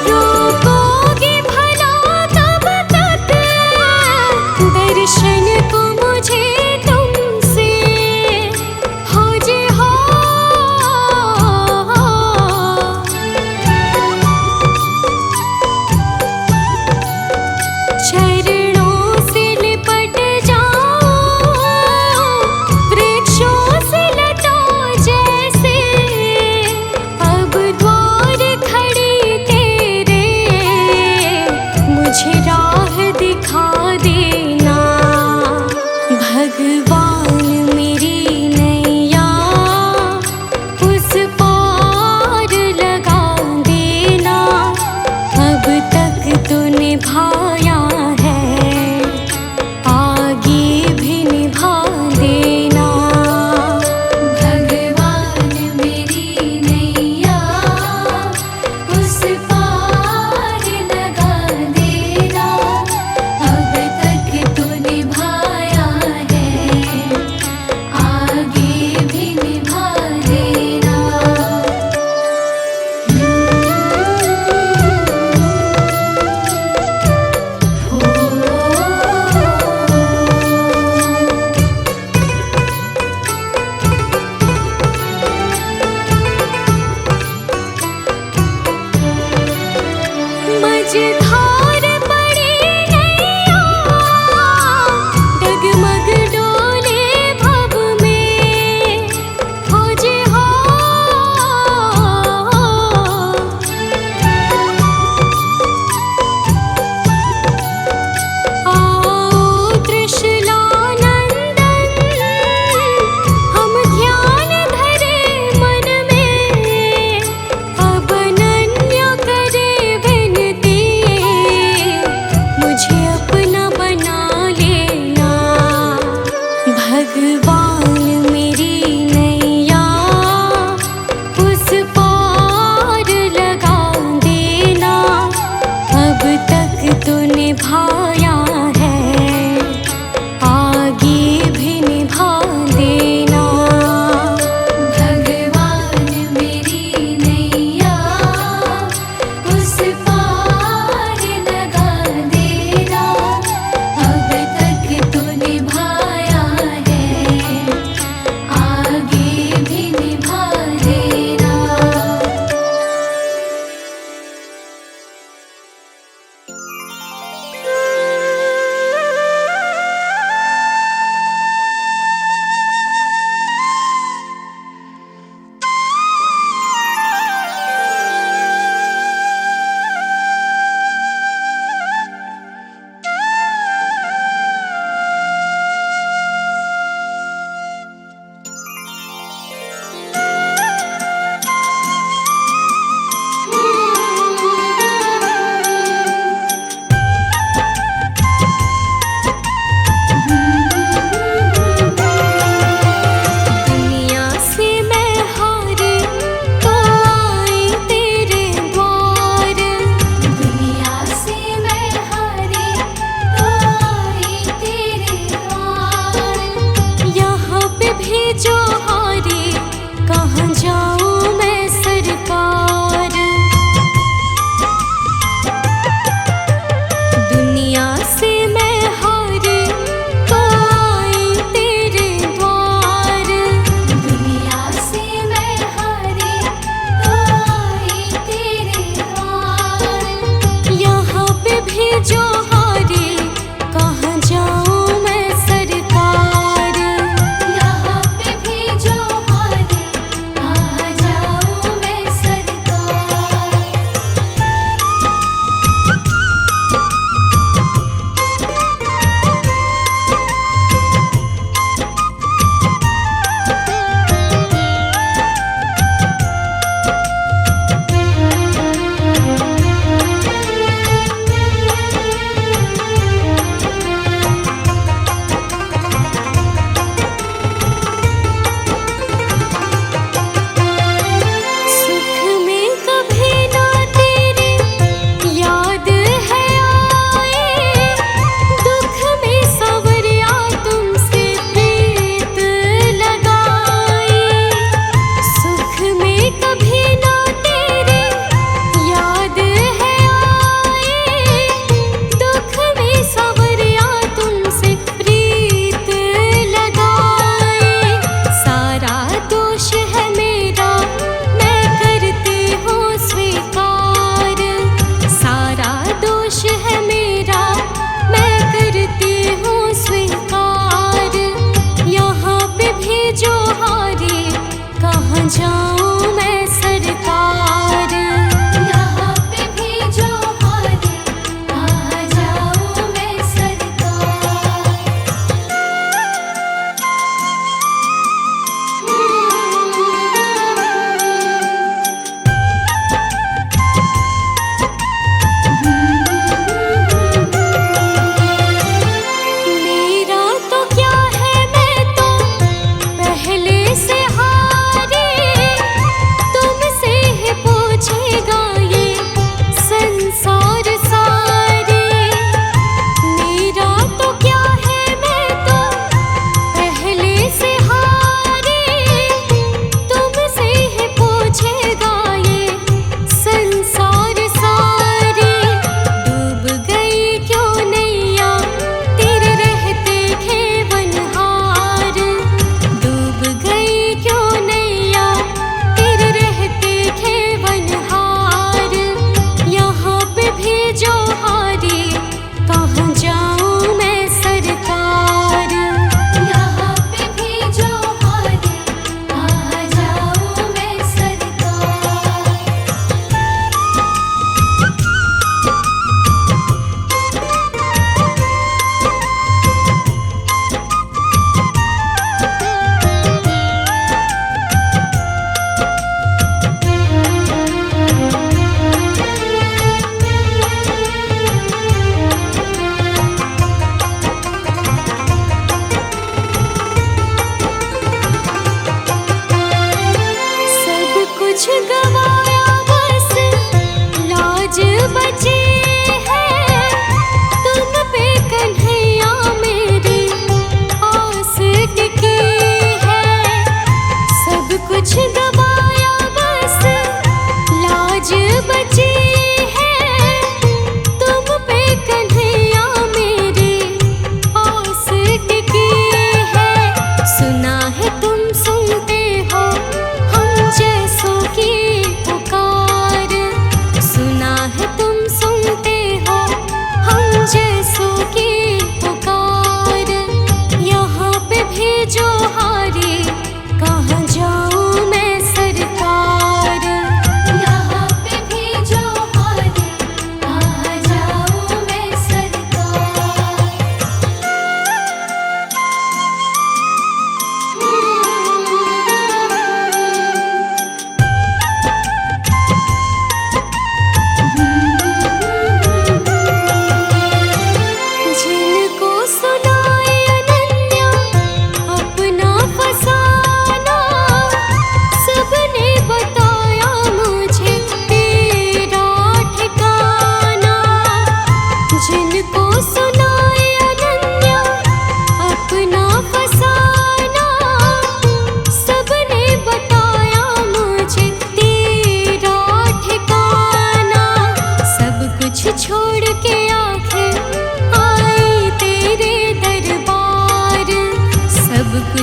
रोकोगे भला कब तक दर्शन को मुझे तुमसे हो जे हो। चरणों से लिपट जाओ वृक्षों से लता जैसे, अब द्वार खड़ी तेरे मुझे राह दिखा देना। भगवान मेरी नैया उस पार लगा देना। अब तक तो निभाया है, आगे भी निभा देना। भगवान मेरी नैया उस पार लगा देना। अब तक तो निभाया है, आगे भी निभा देना। मझधार पड़ी नैया डगमग डोले भव में हो जे हो। आओ त्रिशूलानंदन हम ध्यान धरे मन में। अब अनन्य करे विनती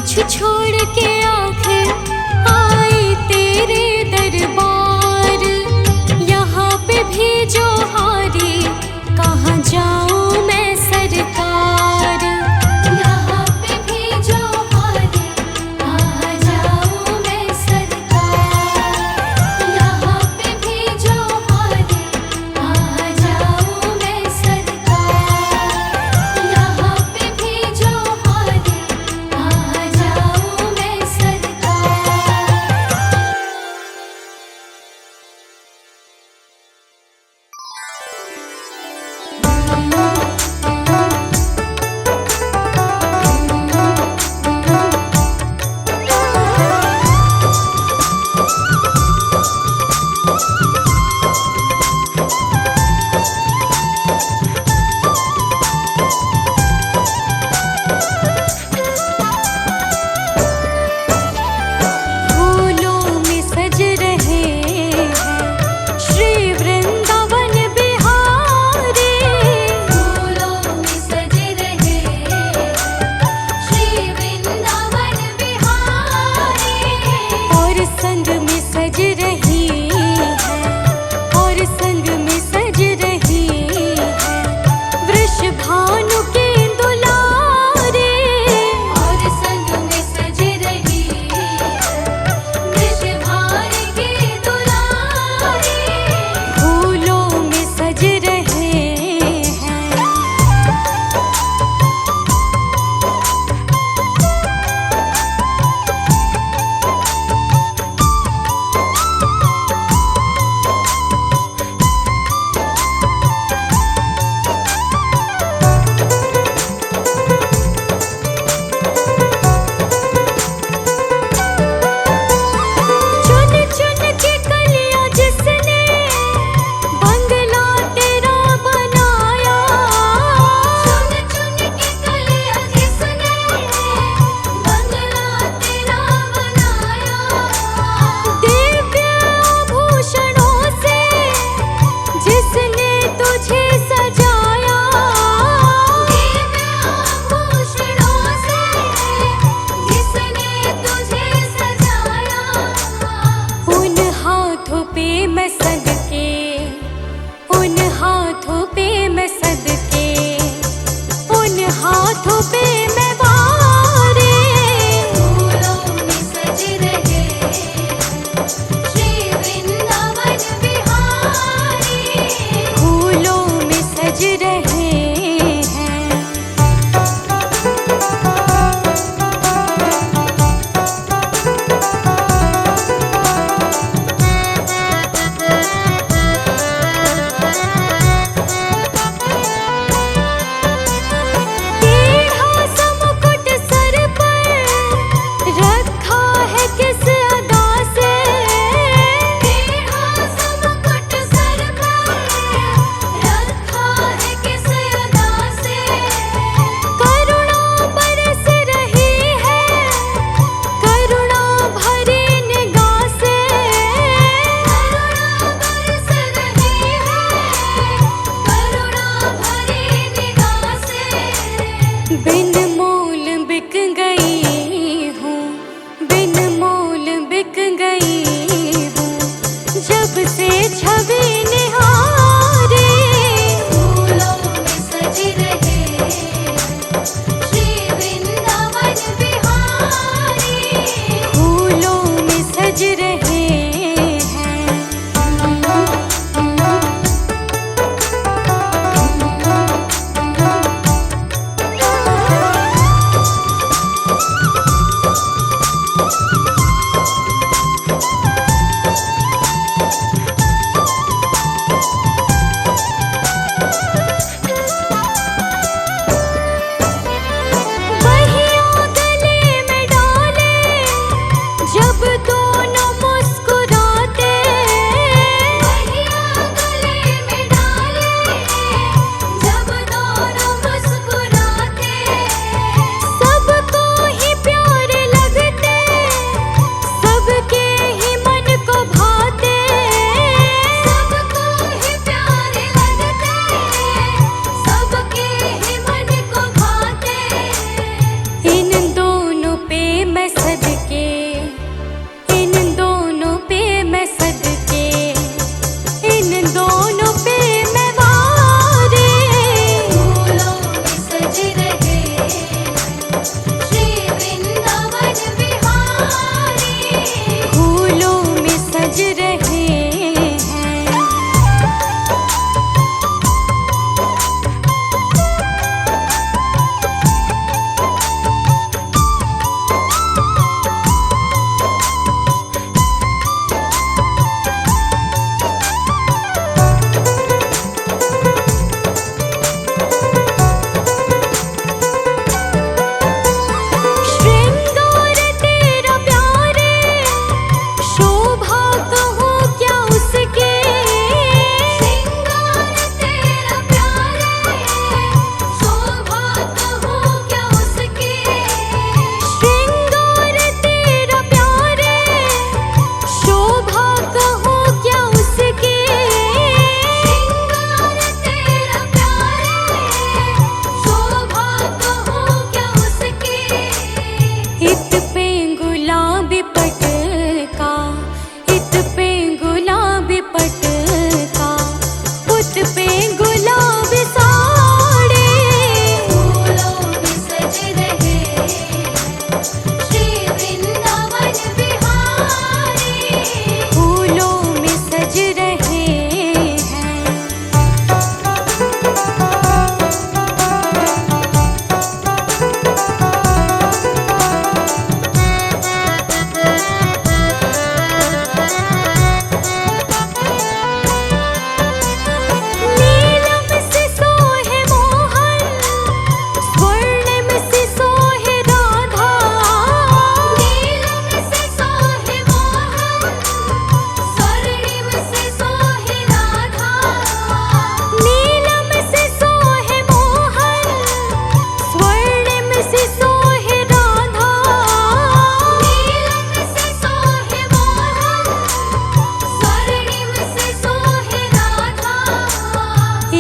कुछ छोड़ के आखिर आई तेरे दरबार। यहाँ पे भी जो हारी, कहाँ जाऊँ मैं सरकार। यहाँ पे भी जो हारी, कहाँ जाऊँ मैं सरकार। यहाँ पे भी जो हारी, कहाँ जाऊँ मैं सरकार। यहाँ पे भी जो हारी, कहाँ जाऊँ मैं सरकार। फूलों में सज रहे हैं श्री वृंदावन बिहारी। फूलों में सज रहे हैं श्री वृंदावन बिहारी। और संग में सज रही है, और संग में सज रही है वृषभानु की दुलारी। और संग में सज रही है वृषभानु की दुलारी। फूलों में सज रहे हैं। चुन चुन के कलियां जिसने बंगला तेरा बनाया। चुन चुन के कलियां जिसने बंगला तेरा बनाया। दिव्य आभूषणों से जिसने तुझे सजाया। दिव्य आभूषणों से जिसने तुझे सजाया। उन हाथों पे मैं सदके, उन हाथों पे मैं सदके, उन हाथों पे मैं वारे। फूलों में सज रहे श्री वृंदावन बिहारी। फूलों में सज रहे हैं। टेढ़ा सा मुकुट सर पर रखा है किस अदा से। टेढ़ा सा मुकुट सर पर रखा है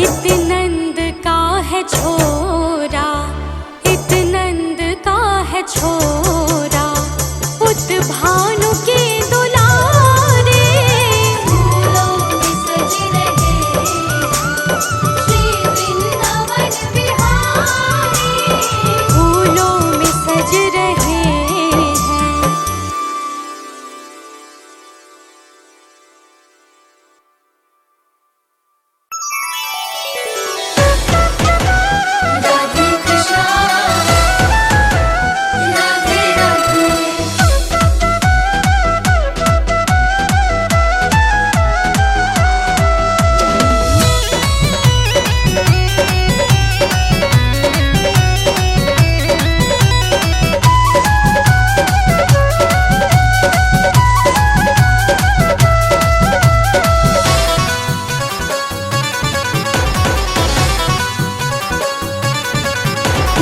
इत नंद का है छोरा, इत नंद का है छोरा, उत भानु के दुलारे। फूलों में सज रहे श्री वृंदावन बिहारी, फूलों में सज रहे हैं। राधे कृष्णा राधे राधे।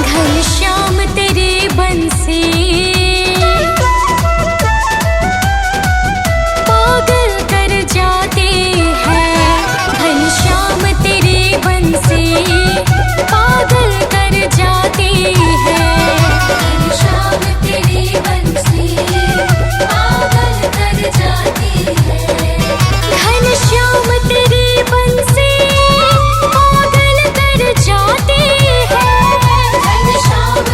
घनश्याम तेरे बंसी पागल कर जाते हैं, घनश्याम तेरे बंसी पागल कर जाते हैं, घनश्याम तेरी बंसी पागल कर जाती है, घनश्याम तेरी बंसी पागल कर जाती है, घनश्याम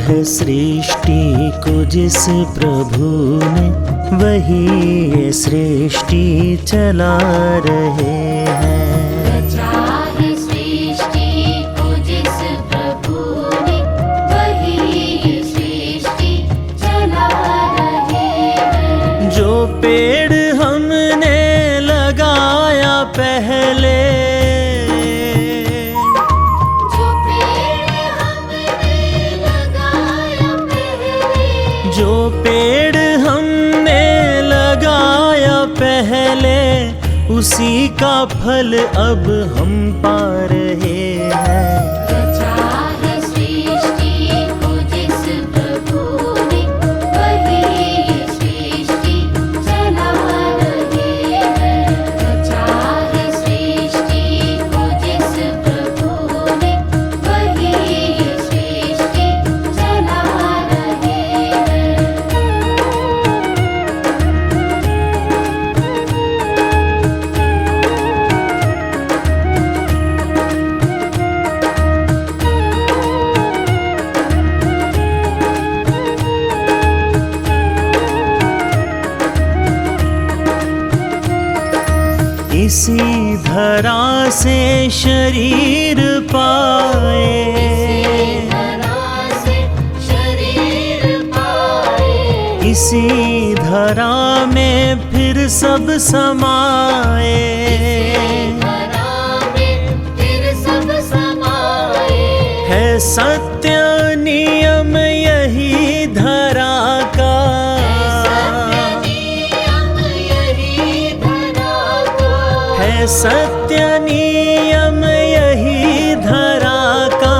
है सृष्टि को जिस प्रभु ने, वही ये सृष्टि चला रहे हैं। रचा है सृष्टि को जिस प्रभु ने, वही ये सृष्टि चला रहे हैं। जो पेड़ हमने लगाया पहले, जो पेड़ हमने लगाया पहले, उसी का फल अब हम पा रहे हैं। रचा है सृष्टि को जिस प्रभु ने, वही ये सृष्टि चला रहे हैं। रचा है सृष्टि को जिस प्रभु ने, वही ये सृष्टि चला रहे हैं। इसी धरा से शरीर पाए, धरा से शरीर पाए, इसी धरा में फिर सब समाए। धरा में फिर सब समाए। है सत्य नियम यही धरा का, है सत्य नियम यही धरा का।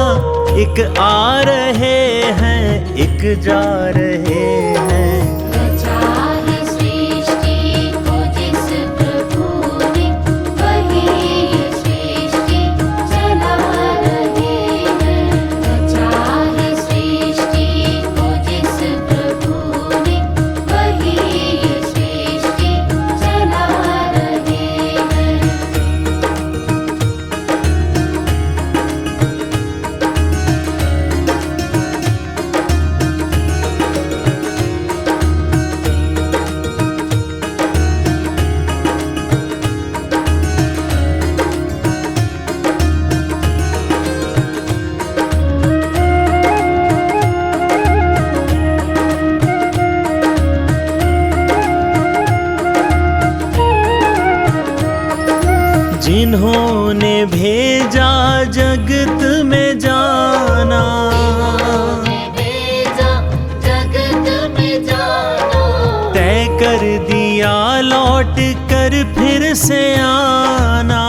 एक आ रहे हैं, एक जा रहे हैं। रचा है सृष्टि को जिस प्रभु ने, वही ये सृष्टि चला रहे हैं। रचा है सृष्टि को जिस प्रभु ने, वही ये सृष्टि चला रहे हैं। जिन्होंने भेजा जगत में जाना, भेजा जगत में जाना, तय कर दिया लौट कर फिर से आना।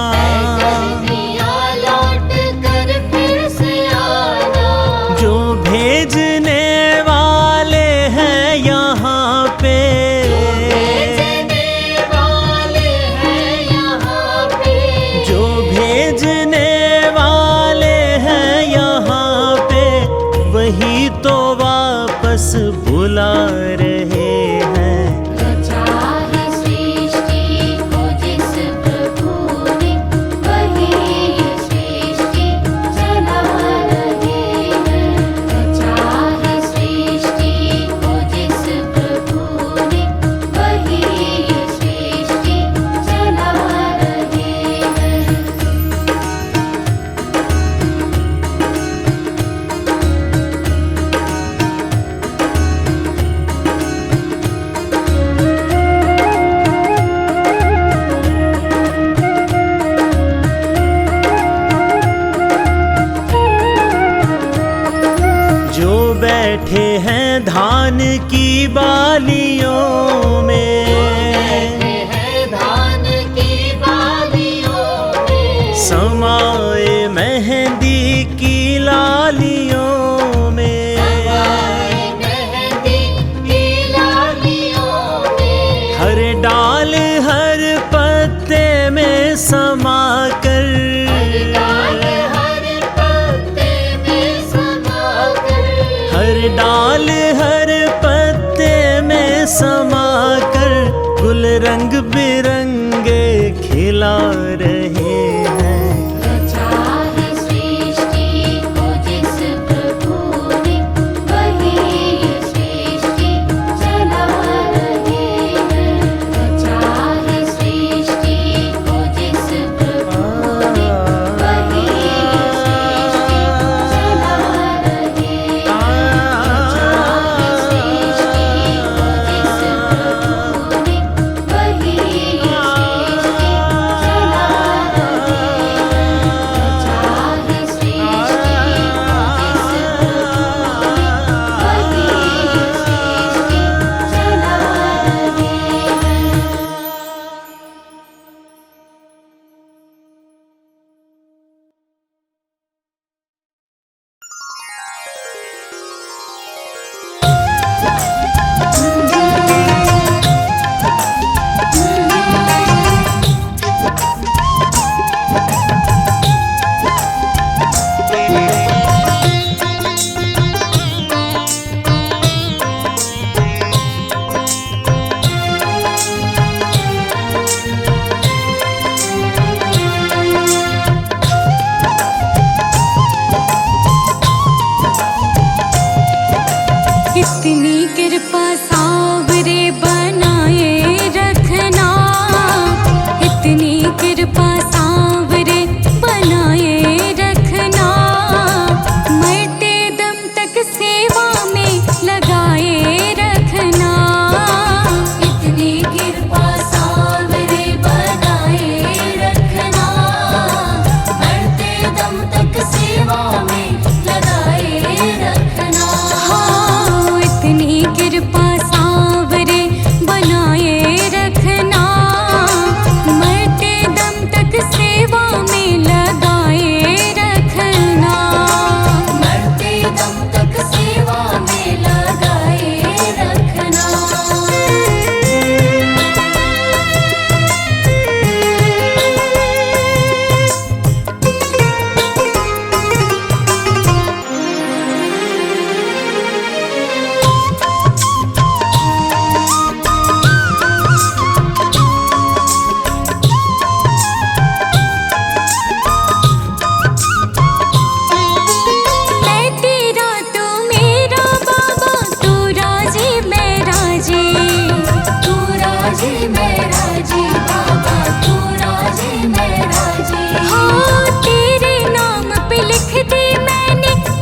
दिया लौट कर फिर से आना। जो भेजने वाले हैं यहाँ पे, भेजने वाले हैं यहाँ पे, जो भेजने वाले हैं यहाँ पे, वही तो वापस बुला रहे हैं। रचा है सृष्टि को जिस प्रभु ने, वही ये सृष्टि चला रहे हैं। रचा है सृष्टि को जिस प्रभु ने, वही ये सृष्टि चला रहे हैं। जो बैठे हैं धान की बालियों में, है धान की बालियों में, समाए मेहंदी की लालियों में। मेहंदी की लालियों में, हर डाल हर पत्ते में समा कर, डाल हर पत्ते में समा कर, हर डाल हर पत्ते में समा कर, गुल रंग बिरंगे खिला रहे हैं। रचा है सृष्टि को जिस प्रभु ने, वही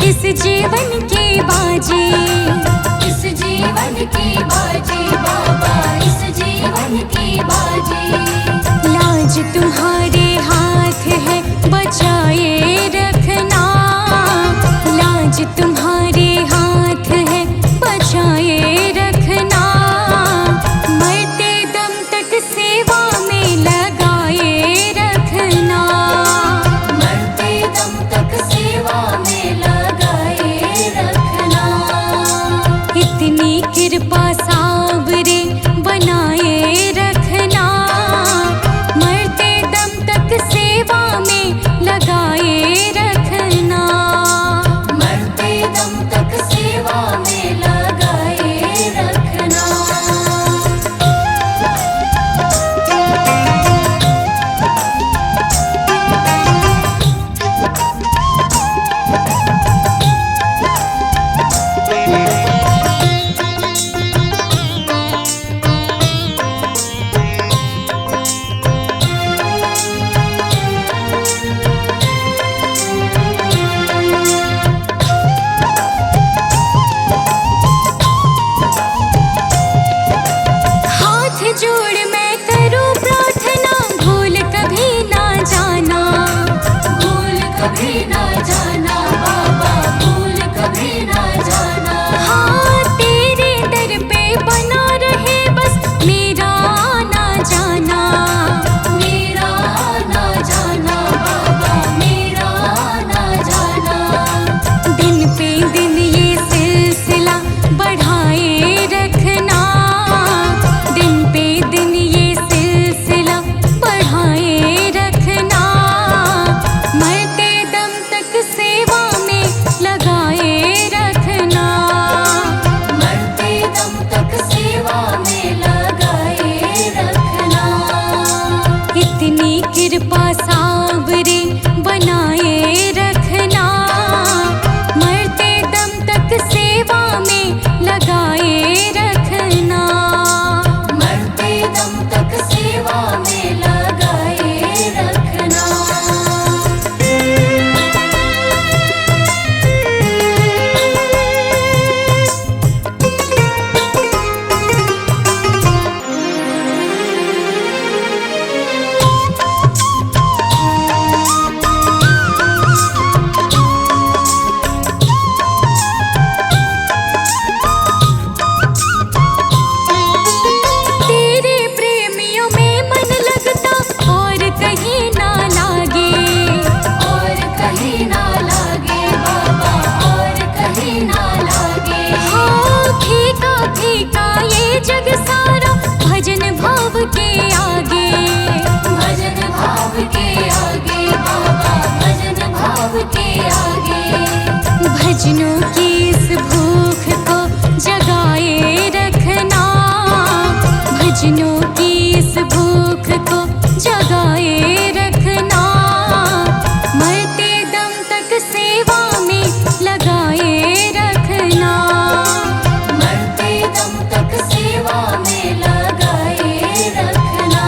इस जीवन की बाजी, इस जीवन की बाजी बाबा, इस जीवन की बाजी। लाज तुम्हारे हाथ है बचाए रखना, लाज तुम्हारे हाथ है बचाए रखना, मरते दम तक सेवा में लगाए रखना, मरते दम तक सेवा में लगाए रखना। इतनी कृपा सावरे बनाए रखना, मरते दम तक सेवा में लगाए रखना, मरते दम तक सेवा में लगाए रखना। हाथ जोड़ मैं करूं प्रार्थना, भूल कभी ना जाना, भूल कभी ना जाना बाबा, भूल कभी ना जाना। हाँ तेरे दर पे बना रहे बस मेरा आना जाना, मेरा आना जाना बाबा, मेरा आना जाना। दिन पे दिन ये सिलसिला बढ़ाए रखना, दिन पे दिन ये सिलसिला बढ़ाए रखना, मरते दम तक सेवा में लगाए रखना, मरते दम तक सेवा में लगाए रखना। इतनी कृपा सावरे बनाए रखना, मरते दम तक सेवा में लगाए रखना, मरते दम तक सेवा में लगाए रखना। तेरे प्रेमियों में मन लगता और कहीं ना लागे, और कहीं ना लागे बाबा, और कहीं ना लागे। हाँ फीका फीका ये जग सारा भजन भाव के आगे, भजन भाव के आगे बाबा, भजन भाव के आगे। भजनों की इस भूख को जगाए रखना, भजनों की इस भूख को जगाए रखना, मरते दम तक सेवा में लगाए रखना, मरते दम तक सेवा में लगाए रखना।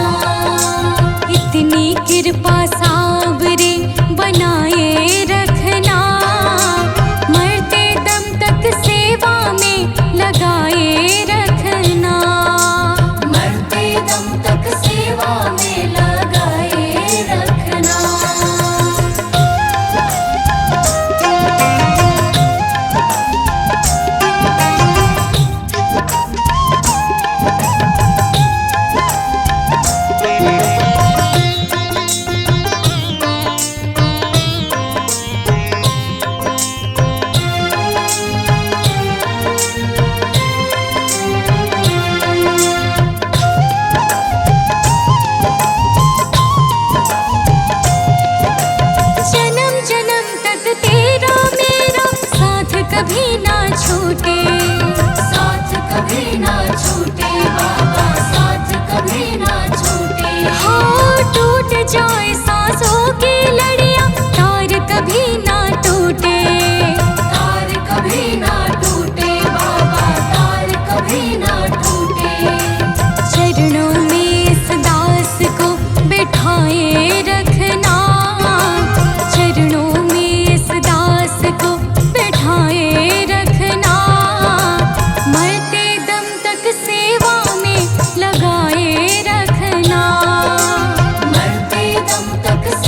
इतनी कृपा सावरे बनाए रखना, मरते दम तक सेवा में लगाए रखना, मरते दम तक सेवा में लगाए रखना। जन्म जन्म तक तेरा मेरा साथ कभी ना छूटे, साथ कभी ना छूटे बाबा, साथ कभी ना छूटे। हाँ टूट जाए सांसों की लड़ियाँ, तार कभी ना टूटे, तार कभी ना टूटे बाबा, तार कभी ना टूटे। चरणों में इस दास को बिठाए रखना, चरणों में इस दास को बिठाए दम तक